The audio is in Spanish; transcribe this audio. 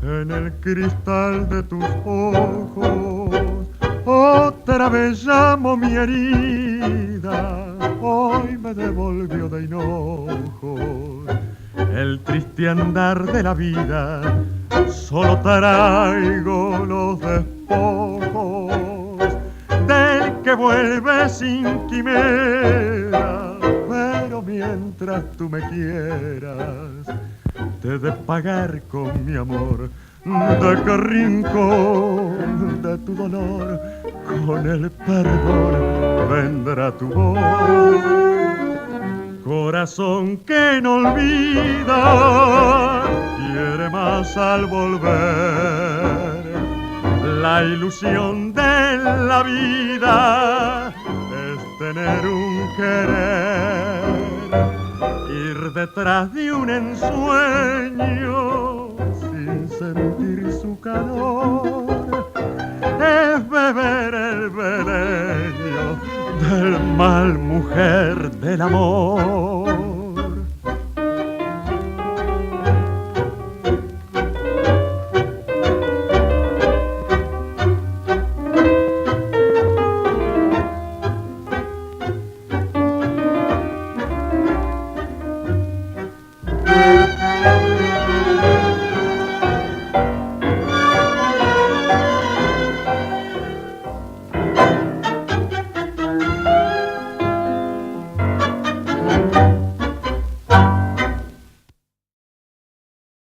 En el cristal de tus ojos otra vez llamo mi herida, hoy me devolvió de hinojos el triste andar de la vida, solo traigo los despojos del que vuelve sin quimera, pero mientras tú me quieras te he de pagar con mi amor. ¿De qué rincón de tu dolor con el perdón vendrá tu voz? Corazón que no olvida, quiere más al volver. La ilusión de la vida es tener un querer, ir detrás de un ensueño sin sentir su calor, es beber el veneno del mal, mujer del amor.